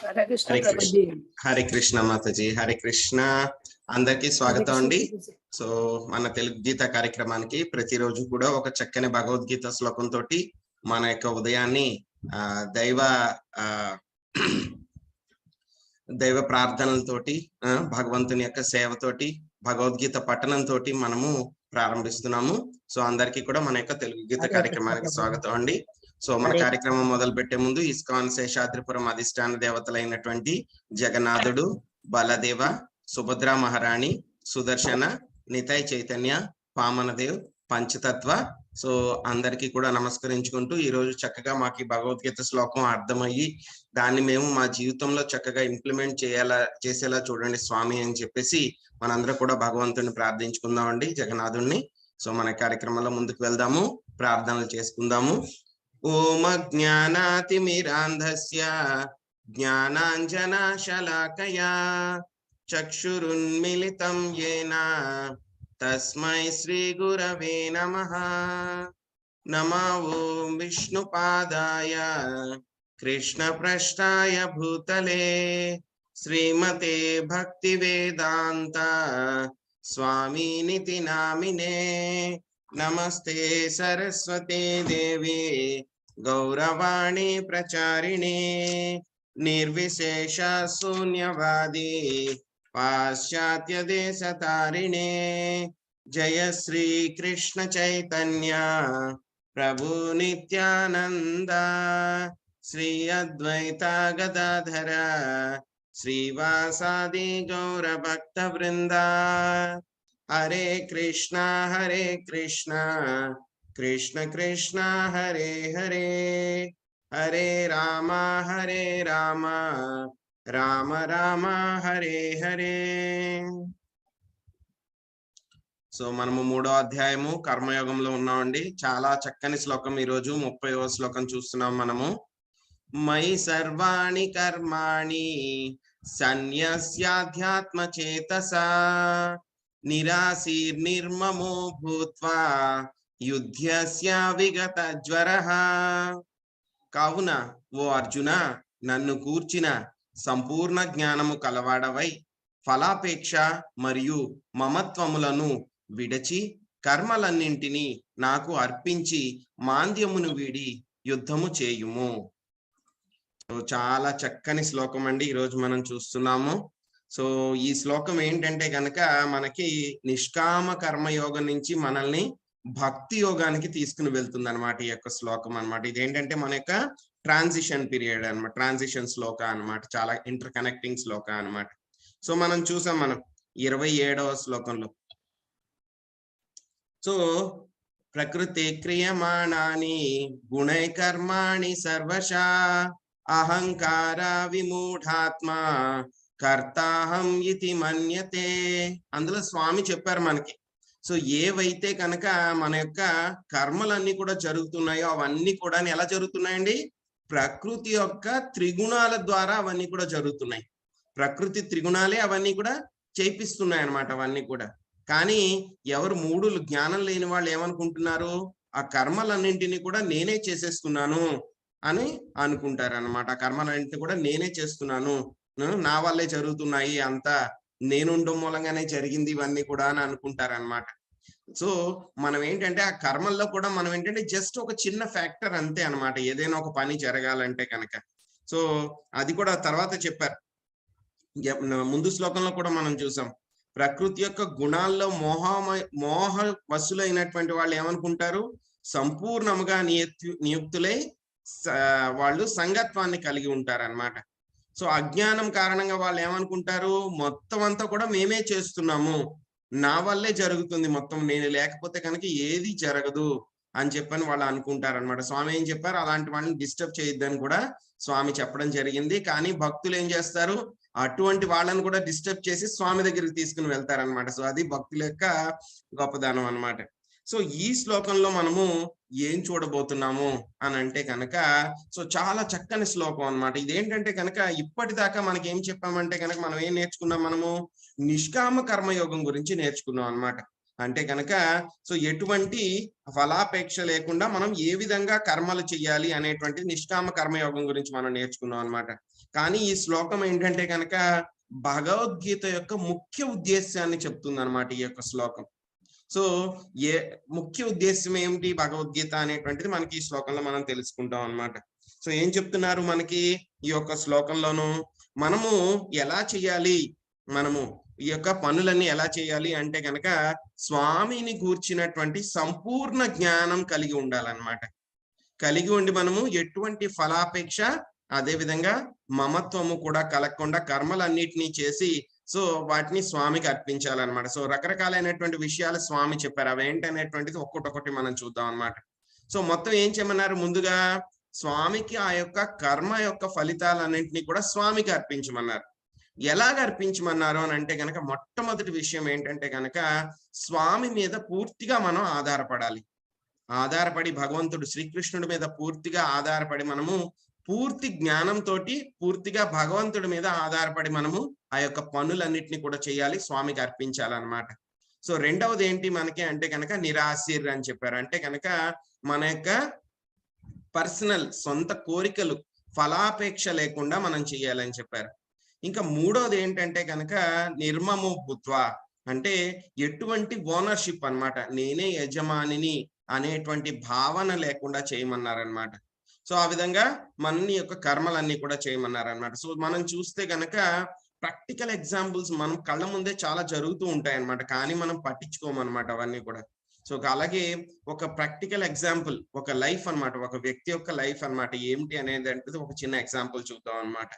హరే కృష్ణ హరే కృష్ణ ప్రభుజీ. హరే కృష్ణ మాతాజీ. హరే కృష్ణ. అందరికీ స్వాగతం అండి. సో మన తెలుగు గీత కార్యక్రమానికి ప్రతిరోజు కూడా ఒక చక్కని భగవద్గీత శ్లోకంతో మన యొక్క ఉదయాన్ని దైవ ప్రార్థనలతోటి భగవంతుని యొక్క సేవతోటి భగవద్గీత పఠనంతో మనము ప్రారంభిస్తున్నాము. సో అందరికీ కూడా మన యొక్క తెలుగు గీత కార్యక్రమానికి స్వాగతం అండి. సో మన కార్యక్రమం మొదలు పెట్టే ముందు ఇస్కాన్ శేషాద్రిపురం అధిష్టాన దేవతలైనటువంటి జగన్నాథుడు, బలదేవ, సుభద్ర మహారాణి, సుదర్శన, నితాయ్ చైతన్య, పామనదేవ్, పంచతత్వ సో అందరికీ కూడా నమస్కరించుకుంటూ ఈ రోజు చక్కగా మాకు భగవద్గీత శ్లోకం అర్థమయ్యి దాన్ని మేము మా జీవితంలో చక్కగా ఇంప్లిమెంట్ చేసేలా చూడండి స్వామి అని చెప్పేసి మనందరూ కూడా భగవంతుని ప్రార్థించుకుందామండి, జగన్నాథుణ్ణి. సో మన కార్యక్రమంలో ముందుకు వెళ్దాము, ప్రార్థనలు చేసుకుందాము. ఓం అజ్ఞానాతిమిరాంధస్య జ్ఞానాంజనశలాకయా చక్షురున్మిలితం యేన తస్మై శ్రీ గురవే నమః. నమో ఓం విష్ణుపాదాయ కృష్ణప్రష్టాయ భూతలే శ్రీమతే భక్తివేదాంత స్వామినితి నామినే. నమస్తే సరస్వతే దేవి గౌరవాణి ప్రచారిణే నిర్విశేష శూన్యవాది పాశ్చాత్య దేశతారిణే. జయ శ్రీ కృష్ణ చైతన్య ప్రభు నిత్యానంద శ్రీ అద్వైత గదాధర శ్రీవాసాది గౌర భక్త వృంద. హరే కృష్ణ కృష్ణ కృష్ణ హరే హరే, హరే రామ రామ రామ హరే హరే. సో మనము 3వ అధ్యాయము కర్మయోగంలో ఉన్నామండి. చాలా చక్కని శ్లోకం. ఈరోజు 30వ శ్లోకం చూస్తున్నాం మనము. మయి సర్వాణి కర్మాణి సన్యస్యాధ్యాత్మ చేతసా నిరాశీర్నిర్మమో భూత్వా యుధ్యస్య విగత జ్వరః. కావున ఓ అర్జున, నన్ను కూర్చిన సంపూర్ణ జ్ఞానము కలవాడవై ఫలాపేక్ష మరియు మమత్వములను విడచి కర్మలన్నింటినీ నాకు అర్పించి మాంద్యమును వీడి యుద్ధము చేయుము. చాలా చక్కని శ్లోకం అండి ఈరోజు మనం చూస్తున్నాము. సో ఈ శ్లోకం ఏంటంటే కనుక మనకి నిష్కామ కర్మయోగం నుంచి మనల్ని భక్తి యోగానికి తీసుకుని వెళ్తుంది అనమాట ఈ యొక్క శ్లోకం అనమాట. ఇదేంటంటే మన యొక్క ట్రాన్సిషన్ పీరియడ్ అనమాట, ట్రాన్సిషన్ శ్లోక అనమాట, చాలా ఇంటర్ కనెక్టింగ్ శ్లోక అనమాట. సో మనం చూసాం మనం 27వ శ్లోకంలో. సో ప్రకృతి క్రియమాణాని గుణై కర్మాణి సర్వశా అహంకార విమూఢాత్మ కర్తాహం ఇతి మన్యతే. అందులో స్వామి చెప్పారు మనకి. సో ఏవైతే కనుక మన యొక్క కర్మలన్నీ కూడా జరుగుతున్నాయో అవన్నీ కూడా ఎలా జరుగుతున్నాయండి? ప్రకృతి యొక్క త్రిగుణాల ద్వారా అవన్నీ కూడా జరుగుతున్నాయి. ప్రకృతి త్రిగుణాలే అవన్నీ కూడా చేపిస్తున్నాయి అన్నమాట అవన్నీ కూడా. కానీ ఎవరు జ్ఞానం లేని వాళ్ళు ఏమనుకుంటున్నారు? ఆ కర్మలన్నింటినీ కూడా నేనే చేసేస్తున్నాను అని అనుకుంటారు అనమాట. ఆ కర్మలన్నింటినీ కూడా నేనే చేస్తున్నాను, నా వల్లే జరుగుతున్నాయి, అంతా నేనుండడం మూలంగానే జరిగింది ఇవన్నీ కూడా అని అనుకుంటారు అనమాట. సో మనం ఏంటంటే ఆ కర్మల్లో కూడా మనం ఏంటంటే జస్ట్ ఒక చిన్న ఫ్యాక్టర్ అంతే అనమాట, ఏదైనా ఒక పని జరగాలంటే కనుక. సో అది కూడా తర్వాత చెప్పారు. ముందు శ్లోకంలో కూడా మనం చూసాం, ప్రకృతి యొక్క గుణాల్లో మోహ వశులైనటువంటి వాళ్ళు ఏమనుకుంటారు? సంపూర్ణముగా నియుక్తులై వాళ్ళు సంగత్వాన్ని కలిగి ఉంటారు అనమాట. సో అజ్ఞానం కారణంగా వాళ్ళు ఏమనుకుంటారు? మొత్తం అంతా కూడా మేమే చేస్తున్నాము, నా వల్లే జరుగుతుంది మొత్తం, నేను లేకపోతే కనుక ఏది జరగదు అని చెప్పని వాళ్ళు అనుకుంటారు అనమాట. స్వామి ఏం చెప్పారు? అలాంటి వాళ్ళని డిస్టర్బ్ చేయొద్దని కూడా స్వామి చెప్పడం జరిగింది. కానీ భక్తులు ఏం చేస్తారు? అటువంటి వాళ్ళని కూడా డిస్టర్బ్ చేసి స్వామి దగ్గరికి తీసుకుని వెళ్తారనమాట. సో అది భక్తుల యొక్క గొప్పదనం అనమాట. సో ఈ శ్లోకంలో మనము ఏం చూడబోతున్నాము అని అంటే కనుక, సో చాలా చక్కని శ్లోకం అనమాట. ఇదేంటంటే కనుక ఇప్పటిదాకా మనకి ఏం చెప్పామంటే కనుక మనం ఏం నేర్చుకున్నాం? మనము నిష్కామ కర్మయోగం గురించి నేర్చుకున్నాం అనమాట. అంటే కనుక సో ఎటువంటి ఫలాపేక్ష లేకుండా మనం ఏ విధంగా కర్మలు చేయాలి అనేటువంటి నిష్కామ కర్మయోగం గురించి మనం నేర్చుకున్నాం అన్నమాట. కానీ ఈ శ్లోకం ఏంటంటే కనుక భగవద్గీత యొక్క ముఖ్య ఉద్దేశాన్ని చెప్తుంది అనమాట ఈ యొక్క శ్లోకం. సో ఏ ముఖ్య ఉద్దేశం ఏమిటి భగవద్గీత అనేటువంటిది మనకి ఈ శ్లోకంలో మనం తెలుసుకుంటాం అన్నమాట. సో ఏం చెప్తున్నారు మనకి ఈ యొక్క శ్లోకంలోను, మనము ఎలా చేయాలి, మనము ఈ యొక్క పనులన్నీ ఎలా చేయాలి అంటే కనుక స్వామిని గూర్చినటువంటి సంపూర్ణ జ్ఞానం కలిగి ఉండాలన్నమాట. కలిగి ఉండి మనము ఎటువంటి ఫలాపేక్ష అదే విధంగా మమత్వము కూడా కలగకుండా కర్మలన్నిటినీ చేసి సో వాటిని స్వామికి అర్పించాలన్నమాట. సో రకరకాలైనటువంటి విషయాలు స్వామి చెప్పారు, అవి ఏంటనేటువంటిది ఒక్కొక్కటి మనం చూద్దాం అన్నమాట. సో మొత్తం ఏం చేయమన్నారు, ముందుగా స్వామికి ఆ యొక్క కర్మ యొక్క ఫలితాలన్నింటినీ కూడా స్వామికి అర్పించమన్నారు. ఎలాగ అర్పించమన్నారు అని అంటే కనుక మొట్టమొదటి విషయం ఏంటంటే కనుక స్వామి మీద పూర్తిగా మనం ఆధారపడి భగవంతుడు శ్రీకృష్ణుడి మీద పూర్తిగా ఆధారపడి మనము పూర్తి జ్ఞానంతో పూర్తిగా భగవంతుడి మీద ఆధారపడి మనము ఆ యొక్క పనులన్నిటిని కూడా చేయాలి, స్వామికి అర్పించాలన్నమాట. సో రెండవది ఏంటి మనకి అంటే కనుక నిరాశీర్ అని చెప్పారు. అంటే కనుక మన యొక్క పర్సనల్ సొంత కోరికలు ఫలాపేక్ష లేకుండా మనం చేయాలని చెప్పారు. ఇంకా మూడోది ఏంటంటే కనుక నిర్మము భూత్వా, అంటే ఎటువంటి ఓనర్షిప్ అన్నమాట, నేనే యజమానిని అనేటువంటి భావన లేకుండా చేయమన్నారనమాట. సో ఆ విధంగా మన యొక్క కర్మలన్నీ కూడా చేయమన్నారనమాట. సో మనం చూస్తే కనుక ప్రాక్టికల్ ఎగ్జాంపుల్స్ మనం కళ్ళ ముందే చాలా జరుగుతూ ఉంటాయి అన్నమాట, కానీ మనం పట్టించుకోమన్నమాట అవన్నీ కూడా. సో అలాగే ఒక ప్రాక్టికల్ ఎగ్జాంపుల్, ఒక లైఫ్ అన్నమాట, ఒక వ్యక్తి యొక్క లైఫ్ అన్నమాట ఏమిటి అనేది అంటే ఒక చిన్న ఎగ్జాంపుల్ చూద్దాం అన్నమాట.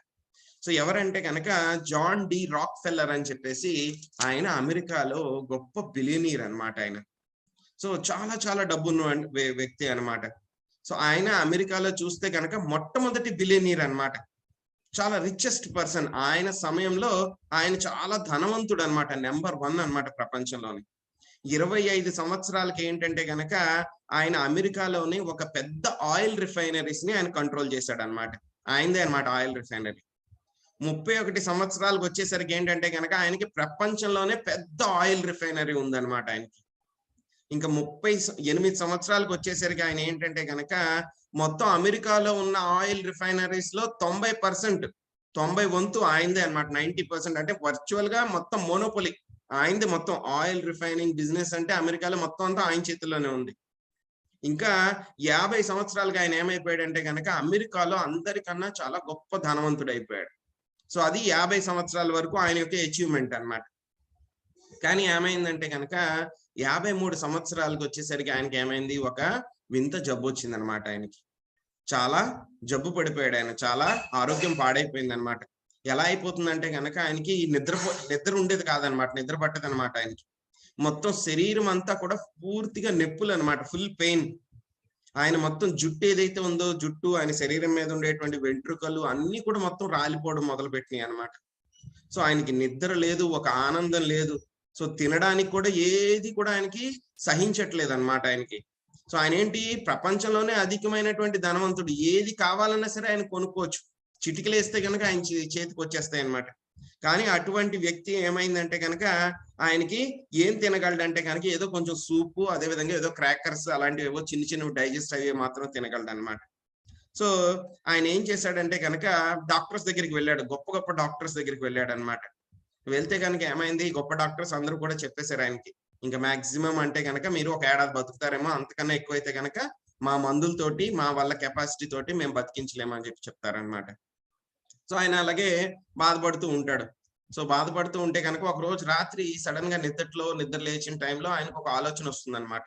సో ఎవరంటే కనుక జాన్ డి రాక్ ఫెల్లర్ అని చెప్పేసి ఆయన అమెరికాలో గొప్ప బిలియనీర్ అన్నమాట ఆయన. సో చాలా చాలా డబ్బున్న వ్యక్తి అన్నమాట. సో ఆయన అమెరికాలో చూస్తే కనుక మొట్టమొదటి బిలియనీర్ అన్నమాట, చాలా రిచెస్ట్ పర్సన్. ఆయన సమయంలో ఆయన చాలా ధనవంతుడు అన్నమాట, నెంబర్ 1 అన్నమాట ప్రపంచంలోని. 25 సంవత్సరాలకి ఏంటంటే కనుక ఆయన అమెరికాలోని ఒక పెద్ద ఆయిల్ రిఫైనరీస్ ని ఆయన కంట్రోల్ చేశాడు అనమాట, ఆయనదే అనమాట ఆయిల్ రిఫైనరీ. 31 సంవత్సరాలకు వచ్చేసరికి ఏంటంటే కనుక ఆయనకి ప్రపంచంలోనే పెద్ద ఆయిల్ రిఫైనరీ ఉందన్నమాట ఆయనకి. ఇంకా 38 సంవత్సరాలకు వచ్చేసరికి ఆయన ఏంటంటే కనుక మొత్తం అమెరికాలో ఉన్న ఆయిల్ రిఫైనరీస్ లో 90 వంతు ఆయనదే అనమాట, 90%. అంటే వర్చువల్ గా మొత్తం మోనోపోలి ఆయనది, మొత్తం ఆయిల్ రిఫైనింగ్ బిజినెస్ అంటే అమెరికాలో మొత్తం అంతా ఆయన చేతుల్లోనే ఉంది. ఇంకా 50 సంవత్సరాలుగా ఆయన ఏమైపోయాడంటే కనుక అమెరికాలో అందరికన్నా చాలా గొప్ప ధనవంతుడు అయిపోయాడు. సో అది 50 సంవత్సరాల వరకు ఆయన యొక్క అచీవ్మెంట్ అన్నమాట. కానీ ఏమైందంటే కనుక 53 సంవత్సరాలకు వచ్చేసరికి ఆయనకి ఏమైంది, ఒక వింత జబ్బు వచ్చింది అనమాట ఆయనకి. చాలా జబ్బు పడిపోయాడు ఆయన, చాలా ఆరోగ్యం పాడైపోయింది అనమాట. ఎలా అయిపోతుందంటే కనుక ఆయనకి నిద్ర ఉండేది కాదనమాట, నిద్ర పట్టదు అనమాట ఆయనకి. మొత్తం శరీరం అంతా కూడా పూర్తిగా నొప్పులు అనమాట, ఫుల్ పెయిన్. ఆయన మొత్తం జుట్టు ఏదైతే ఉందో జుట్టు, ఆయన శరీరం మీద ఉండేటువంటి వెంట్రుకలు అన్ని కూడా మొత్తం రాలిపోవడం మొదలు పెట్టినాయి అనమాట. సో ఆయనకి నిద్ర లేదు, ఒక ఆనందం లేదు. సో తినడానికి కూడా ఏది కూడా ఆయనకి సహించట్లేదు అనమాట ఆయనకి. సో ఆయన ఏంటి, ప్రపంచంలోనే అధికమైనటువంటి ధనవంతుడు, ఏది కావాలన్నా సరే ఆయన కొనుక్కోవచ్చు, చిటికలేస్తే కనుక ఆయన చేతికి వచ్చేస్తాయి అనమాట. కానీ అటువంటి వ్యక్తి ఏమైందంటే కనుక ఆయనకి ఏం తినగలడంటే కనుక ఏదో కొంచెం సూపు, అదే విధంగా ఏదో క్రాకర్స్ అలాంటివి ఏవో చిన్న చిన్నవి డైజెస్ట్ అయ్యే మాత్రం తినగలడు అనమాట. సో ఆయన ఏం చేశాడంటే కనుక డాక్టర్స్ దగ్గరికి వెళ్ళాడు, గొప్ప గొప్ప డాక్టర్స్ దగ్గరికి వెళ్ళాడు అనమాట. వెళ్తే కనుక ఏమైంది, గొప్ప డాక్టర్స్ అందరూ కూడా చెప్పేశారు ఆయనకి, ఇంకా మాక్సిమం అంటే కనుక మీరు ఒక ఏడాది బతుకుతారేమో, అంతకన్నా ఎక్కువైతే కనుక మా మందులతోటి మా వల్ల కెపాసిటీ తోటి మేము బతికించలేమో అని చెప్తారనమాట. సో ఆయన అలాగే బాధపడుతూ ఉంటాడు. సో బాధపడుతూ ఉంటే కనుక ఒక రోజు రాత్రి సడన్ గా నిద్ర లేచిన టైంలో ఆయనకు ఒక ఆలోచన వస్తుంది అనమాట.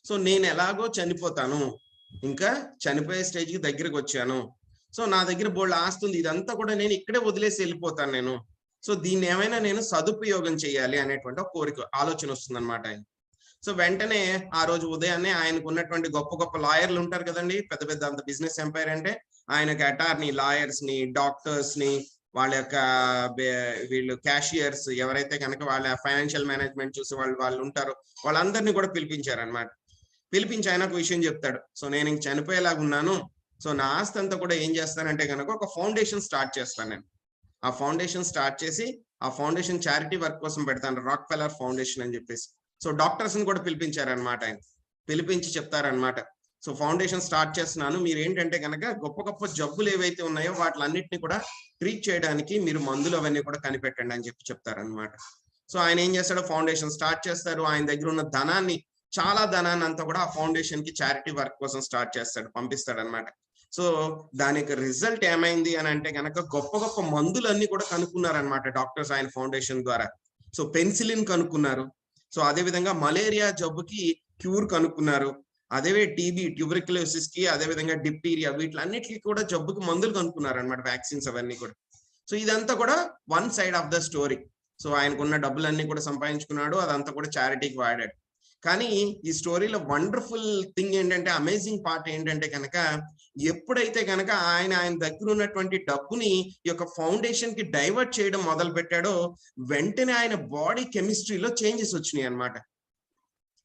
సో నేను ఎలాగో చనిపోతాను, ఇంకా చనిపోయే స్టేజ్ కి దగ్గరకు వచ్చాను. సో నా దగ్గర బోల్డ్ ఆస్తుంది, ఇదంతా కూడా నేను ఇక్కడే వదిలేసి వెళ్ళిపోతాను నేను. సో దీన్ని ఏమైనా నేను సదుపయోగం చేయాలి అనేటువంటి ఒక కోరిక, ఆలోచన వస్తుంది అనమాట ఆయన. సో వెంటనే ఆ రోజు ఉదయాన్నే ఆయనకు ఉన్నటువంటి గొప్ప గొప్ప లాయర్లు ఉంటారు కదండి, పెద్ద పెద్ద అంత బిజినెస్ ఎంపైర్ అంటే ఆయనకి అటార్నీ, లాయర్స్ ని, డాక్టర్స్ ని, వాళ్ళ యొక్క వీళ్ళు క్యాషియర్స్ ఎవరైతే కనుక వాళ్ళ ఫైనాన్షియల్ మేనేజ్మెంట్ చూసి వాళ్ళు ఉంటారో వాళ్ళందరినీ కూడా పిలిపించారనమాట. పిలిపించి ఆయన ఒక విషయం చెప్తాడు, సో నేను ఇంక చనిపోయేలాగా ఉన్నాను, సో నా ఆస్తి అంతా కూడా ఏం చేస్తానంటే కనుక ఒక ఫౌండేషన్ స్టార్ట్ చేస్తాను నేను. ఆ ఫౌండేషన్ స్టార్ట్ చేసి ఆ ఫౌండేషన్ చారిటీ వర్క్ కోసం పెడతాను, రాక్ ఫెల్లర్ ఫౌండేషన్ అని చెప్పేసి. సో డాక్టర్స్ ని కూడా పిలిపించారనమాట ఆయన. పిలిపించి చెప్తారనమాట, సో ఫౌండేషన్ స్టార్ట్ చేస్తున్నాను, మీరు ఏంటంటే కనుక గొప్ప గొప్ప జబ్బులు ఏవైతే ఉన్నాయో వాటిలన్నిటిని కూడా ట్రీట్ చేయడానికి మీరు మందులు అవన్నీ కూడా కనిపెట్టండి అని చెప్తారనమాట. సో ఆయన ఏం చేస్తాడో ఫౌండేషన్ స్టార్ట్ చేస్తారు. ఆయన దగ్గర ఉన్న ధనాన్ని, చాలా ధనాన్ని అంతా కూడా ఆ ఫౌండేషన్ కి చారిటీ వర్క్ కోసం స్టార్ట్ చేస్తాడు, పంపిస్తాడు అనమాట. సో దానికి రిజల్ట్ ఏమైంది అని అంటే కనుక గొప్ప గొప్ప మందులన్నీ కూడా కనుక్కున్నారనమాట డాక్టర్స్ ఆయన ఫౌండేషన్ ద్వారా. సో పెన్సిలిన్ కనుక్కున్నారు. సో అదే విధంగా మలేరియా జబ్బుకి క్యూర్ కనుక్కున్నారు. అదే టీబీ, ట్యూబర్క్యులోసిస్ కి, అదే విధంగా డిప్టీరియా, వీటిలన్నిటికీ కూడా జబ్బుకి మందులు కనుక్కున్నారు అనమాట, వ్యాక్సిన్స్ అవన్నీ కూడా. సో ఇదంతా కూడా one side of the story. So ఆయనకున్న డబ్బులన్నీ కూడా సంపాదించుకున్నాడు, అదంతా కూడా చారిటీకి వాడాడు. కానీ ఈ స్టోరీలో వండర్ఫుల్ థింగ్ ఏంటంటే, అమేజింగ్ పార్ట్ ఏంటంటే కనుక, ఎప్పుడైతే కనుక ఆయన దగ్గర ఉన్నటువంటి డబ్బుని ఈ యొక్క ఫౌండేషన్ కి డైవర్ట్ చేయడం మొదలు పెట్టాడో, వెంటనే ఆయన బాడీ కెమిస్ట్రీలో చేంజెస్ వచ్చినాయి అనమాట.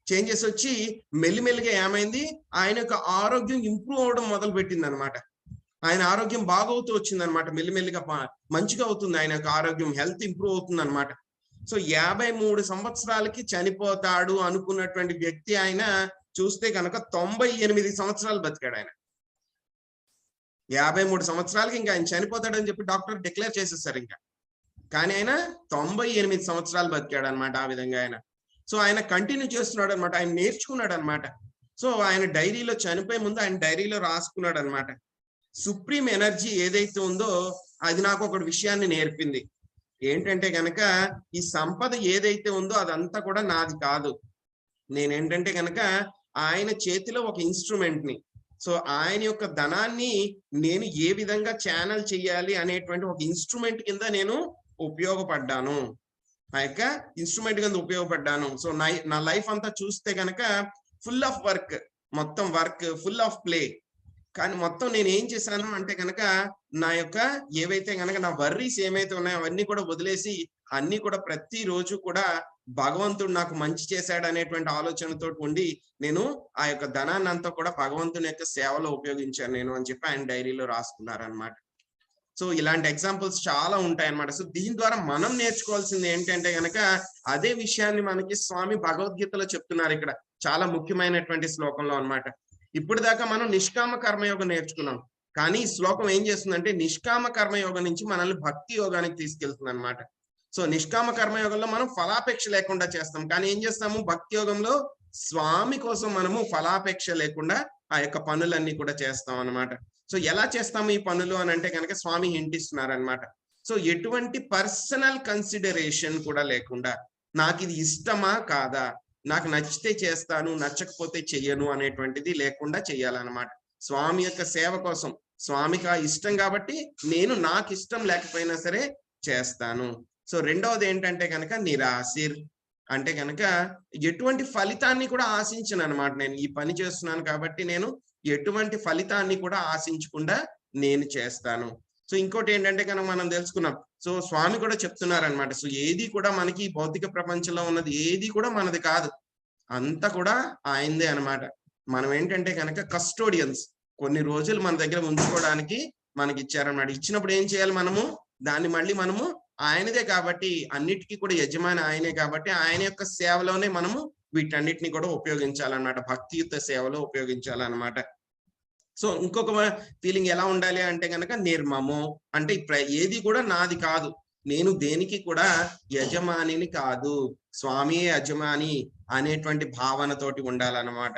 చేంజెస్ వచ్చి మెల్లిమెల్లిగా ఏమైంది, ఆయన యొక్క ఆరోగ్యం ఇంప్రూవ్ అవడం మొదలు పెట్టింది అనమాట. ఆయన ఆరోగ్యం బాగవుతూ వచ్చింది అనమాట, మెల్లిమెల్లిగా మంచిగా అవుతుంది ఆయన యొక్క ఆరోగ్యం, హెల్త్ ఇంప్రూవ్ అవుతుంది అనమాట. సో 53 సంవత్సరాలకి చనిపోతాడు అనుకున్నటువంటి వ్యక్తి ఆయన చూస్తే కనుక 98 సంవత్సరాలు బతికాడు ఆయన. 53 సంవత్సరాలకి ఇంకా ఆయన చనిపోతాడని చెప్పి డాక్టర్ డిక్లేర్ చేసేసారు ఇంకా. కానీ ఆయన 98 సంవత్సరాలు బతికాడు అనమాట ఆ విధంగా ఆయన. సో ఆయన కంటిన్యూ చేస్తున్నాడు అనమాట, ఆయన నేర్చుకున్నాడు అనమాట. సో ఆయన డైరీలో చనిపోయే ముందు ఆయన డైరీలో రాసుకున్నాడు అనమాట, సుప్రీం ఎనర్జీ ఏదైతే ఉందో అది నాకు ఒక విషయాన్ని నేర్పింది. ఏంటంటే గనక ఈ సంపద ఏదైతే ఉందో అదంతా కూడా నాది కాదు. నేనేంటంటే గనక ఆయన చేతిలో ఒక ఇన్స్ట్రుమెంట్ ని. సో ఆయన యొక్క ధనాన్ని నేను ఏ విధంగా ఛానల్ చేయాలి అనేటువంటి ఒక ఇన్స్ట్రుమెంట్ కింద నేను ఉపయోగపడ్డాను, ఆ యొక్క ఇన్స్ట్రుమెంట్ కింద ఉపయోగపడ్డాను. సో నా లైఫ్ అంతా చూస్తే కనుక ఫుల్ ఆఫ్ వర్క్, మొత్తం వర్క్, ఫుల్ ఆఫ్ ప్లే. కానీ మొత్తం నేను ఏం చేశాను అంటే కనుక, నా యొక్క ఏవైతే కనుక నా వర్రీస్ ఏమైతే ఉన్నాయో అవన్నీ కూడా వదిలేసి, అన్ని కూడా ప్రతిరోజు కూడా భగవంతుడు నాకు మంచి చేశాడు అనేటువంటి ఆలోచనతో ఉండి నేను ఆ యొక్క ధనాన్ని అంతా కూడా భగవంతుని యొక్క సేవలో ఉపయోగించాను నేను అని చెప్పి ఆయన డైరీలో రాసుకున్నారనమాట. సో ఇలాంటి ఎగ్జాంపుల్స్ చాలా ఉంటాయి అన్నమాట. సో దీని ద్వారా మనం నేర్చుకోవాల్సింది ఏంటంటే గనక, అదే విషయాన్ని మనకి స్వామి భగవద్గీతలో చెప్తున్నారు ఇక్కడ చాలా ముఖ్యమైనటువంటి శ్లోకంలో అన్నమాట. ఇప్పుడు దాకా మనం నిష్కామ కర్మయోగం నేర్చుకున్నాం, కానీ ఈ శ్లోకం ఏం చేస్తుందంటే నిష్కామ కర్మయోగం నుంచి మనల్ని భక్తి యోగానికి తీసుకెళ్తుంది అనమాట. సో నిష్కామ కర్మయోగంలో మనం ఫలాపేక్ష లేకుండా చేస్తాం, కానీ ఏం చేస్తాము భక్తి యోగంలో స్వామి కోసం మనము ఫలాపేక్ష లేకుండా ఆ యొక్క పనులన్నీ కూడా చేస్తాం అన్నమాట. సో ఎలా చేస్తాము ఈ పనులు అని అంటే కనుక స్వామి హింట్ ఇస్తున్నారు అనమాట. సో ఎటువంటి పర్సనల్ కన్సిడరేషన్ కూడా లేకుండా, నాకు ఇది ఇష్టమా కాదా, నాకు నచ్చితే చేస్తాను, నచ్చకపోతే చెయ్యను అనేటువంటిది లేకుండా చెయ్యాలన్నమాట. స్వామి యొక్క సేవ కోసం, స్వామికి ఇష్టం కాబట్టి నేను నాకు ఇష్టం లేకపోయినా సరే చేస్తాను. సో రెండవది ఏంటంటే కనుక నిరాశిర్, అంటే కనుక ఎటువంటి ఫలితాన్ని కూడా ఆశించను అనమాట. నేను ఈ పని చేస్తున్నాను కాబట్టి నేను ఎటువంటి ఫలితాన్ని కూడా ఆశించకుండా నేను చేస్తాను. సో ఇంకోటి ఏంటంటే కనుక మనం తెలుసుకున్నాం, సో స్వామి కూడా చెప్తున్నారు అనమాట, సో ఏది కూడా మనకి భౌతిక ప్రపంచంలో ఉన్నది ఏది కూడా మనది కాదు, అంతా కూడా ఆయనదే అనమాట. మనం ఏంటంటే కనుక కస్టోడియన్స్, కొన్ని రోజులు మన దగ్గర ఉంచుకోవడానికి మనకి ఇచ్చారనమాట. ఇచ్చినప్పుడు ఏం చేయాలి మనము, దాన్ని మళ్ళీ మనము ఆయనదే కాబట్టి, అన్నిటికీ కూడా యజమాని ఆయనే కాబట్టి ఆయన యొక్క సేవలోనే మనము వీటన్నిటిని కూడా ఉపయోగించాలన్నమాట, భక్తియుత సేవలో ఉపయోగించాలన్నమాట. సో ఇంకొక ఫీలింగ్ ఎలా ఉండాలి అంటే కనుక నిర్మము, అంటే ఏది కూడా నాది కాదు, నేను దేనికి కూడా యజమానిని కాదు, స్వామియే యజమాని అనేటువంటి భావనతోటి ఉండాలన్నమాట.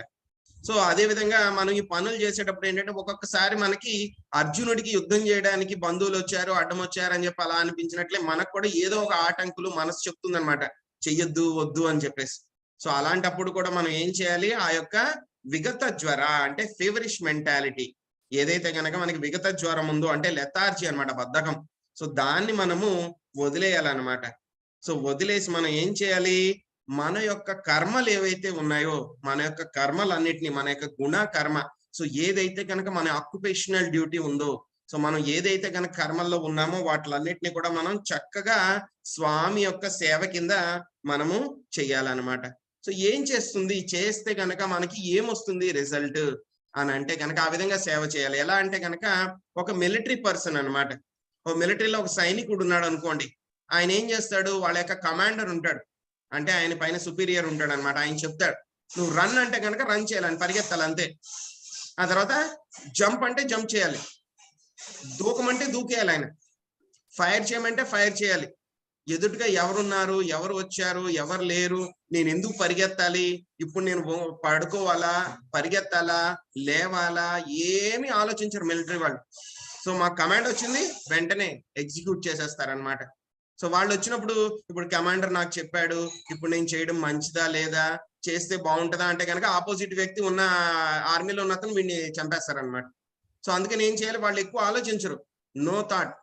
సో అదే విధంగా మనం ఈ పనులు చేసేటప్పుడు ఏంటంటే ఒక్కొక్కసారి మనకి అర్జునుడికి యుద్ధం చేయడానికి బంధువులు వచ్చారు, అడ్డం వచ్చారు అని చెప్పి అలా అనిపించినట్లే మనకు కూడా ఏదో ఒక ఆటంకులు మనసు చెప్తుంది అనమాట, చెయ్యొద్దు వద్దు అని చెప్పేసి. సో అలాంటప్పుడు కూడా మనం ఏం చేయాలి, ఆ యొక్క విగత జ్వర అంటే ఫేవరిష్ మెంటాలిటీ ఏదైతే కనుక మనకి విగత జ్వరం ఉందో అంటే లెథార్జీ అనమాట, బద్ధకం. సో దాన్ని మనము వదిలేయాలన్నమాట. సో వదిలేసి మనం ఏం చేయాలి, మన యొక్క కర్మలు ఏవైతే ఉన్నాయో, మన యొక్క కర్మలన్నిటిని, మన యొక్క గుణ కర్మ, సో ఏదైతే కనుక మన ఆక్యుపేషనల్ డ్యూటీ ఉందో, సో మనం ఏదైతే కనుక కర్మల్లో ఉన్నామో వాటిలన్నిటిని కూడా మనం చక్కగా స్వామి యొక్క సేవ కింద మనము చెయ్యాలన్నమాట. సో ఏం చేస్తుంది, చేస్తే కనుక మనకి ఏమొస్తుంది రిజల్ట్ అని అంటే కనుక ఆ విధంగా సేవ చేయాలి. ఎలా అంటే కనుక ఒక మిలిటరీ పర్సన్ అనమాట, ఒక మిలిటరీలో ఒక సైనికుడు ఉన్నాడు అనుకోండి, ఆయన ఏం చేస్తాడు, వాళ్ళ యొక్క కమాండర్ ఉంటాడు, అంటే ఆయన పైన సుపీరియర్ ఉంటాడు అనమాట. ఆయన చెప్తాడు నువ్వు రన్ అంటే కనుక రన్ చేయాలని, పరిగెత్తాలి అంతే. ఆ తర్వాత జంప్ అంటే జంప్ చేయాలి, దూకమంటే దూకేయాలి, ఆయన ఫైర్ చేయమంటే ఫైర్ చేయాలి. ఎదుటిగా ఎవరున్నారు, ఎవరు వచ్చారు, ఎవరు లేరు, నేను ఎందుకు పరిగెత్తాలి, ఇప్పుడు నేను పడుకోవాలా, పరిగెత్తాలా, లేవాలా, ఏమి ఆలోచించరు మిలిటరీ వాళ్ళు. సో మా కమాండ్ వచ్చింది వెంటనే ఎగ్జిక్యూట్ చేసేస్తారనమాట. సో వాళ్ళు వచ్చినప్పుడు ఇప్పుడు కమాండర్ నాకు చెప్పాడు, ఇప్పుడు నేను చేయడం మంచిదా లేదా, చేస్తే బాగుంటుందా అంటే కనుక ఆపోజిట్ వ్యక్తి ఉన్న ఆర్మీలో ఉన్న అతను వీడిని చంపేస్తారనమాట. సో అందుకని ఏం చేయాలి, వాళ్ళు ఎక్కువ ఆలోచించరు, నో థాట్,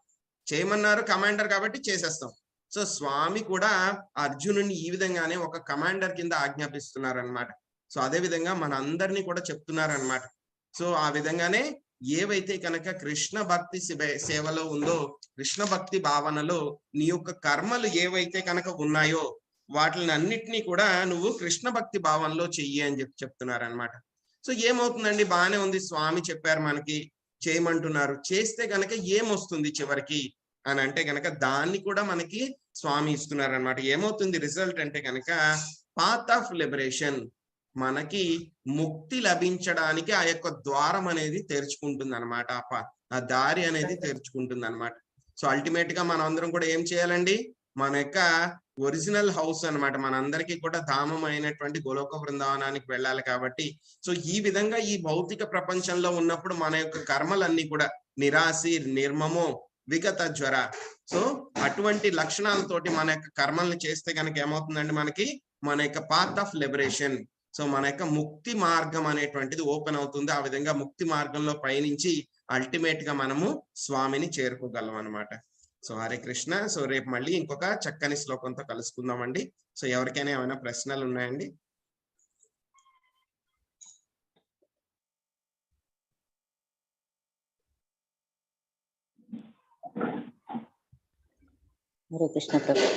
చేయమన్నారు కమాండర్ కాబట్టి చేసేస్తాం. సో స్వామి కూడా అర్జునుడిని ఈ విధంగానే ఒక కమాండర్ కింద ఆజ్ఞాపిస్తున్నారనమాట. సో అదే విధంగా మన అందరినీ కూడా చెప్తున్నారనమాట. సో ఆ విధంగానే ఏవైతే కనుక కృష్ణ భక్తి సేవలో ఉందో, కృష్ణ భక్తి భావనలో నీ యొక్క కర్మలు ఏవైతే కనుక ఉన్నాయో వాటిని అన్నిటినీ కూడా నువ్వు కృష్ణ భక్తి భావనలో చెయ్యి అని చెప్తున్నారనమాట. సో ఏమవుతుందండి, బాగానే ఉంది, స్వామి చెప్పారు మనకి చేయమంటున్నారు, చేస్తే కనుక ఏమొస్తుంది చివరికి అని అంటే కనుక దాన్ని కూడా మనకి స్వామి ఇస్తున్నారు అనమాట. ఏమవుతుంది రిజల్ట్ అంటే కనుక పాత్ ఆఫ్ లిబరేషన్, మనకి ముక్తి లభించడానికి ఆ యొక్క ద్వారం అనేది తెరుచుకుంటుంది అనమాట, ఆ దారి అనేది తెరుచుకుంటుంది అనమాట. సో అల్టిమేట్ గా మనం అందరం కూడా ఏం చేయాలండి, మన యొక్క ఒరిజినల్ హౌస్ అనమాట, మనందరికీ కూడా ధామం అయినటువంటి గోలోక బృందావనానికి వెళ్ళాలి కాబట్టి, సో ఈ విధంగా ఈ భౌతిక ప్రపంచంలో ఉన్నప్పుడు మన యొక్క కర్మలన్నీ కూడా నిరాశి, నిర్మమో, విగత జ్వర, సో అటువంటి లక్షణాలతోటి మన యొక్క కర్మల్ని చేస్తే కనుక ఏమవుతుందండి, మనకి మన యొక్క పాత్ ఆఫ్ లిబరేషన్, సో మన యొక్క ముక్తి మార్గం అనేటువంటిది ఓపెన్ అవుతుంది. ఆ విధంగా ముక్తి మార్గంలో పయనించి అల్టిమేట్ గా మనము స్వామిని చేరుకోగలం అనమాట. సో హరే కృష్ణ. సో రేపు మళ్ళీ ఇంకొక చక్కని శ్లోకంతో కలుసుకుందామండి. సో ఎవరికైనా ఏమైనా ప్రశ్నలు ఉన్నాయండి? హరే కృష్ణ ప్రభు.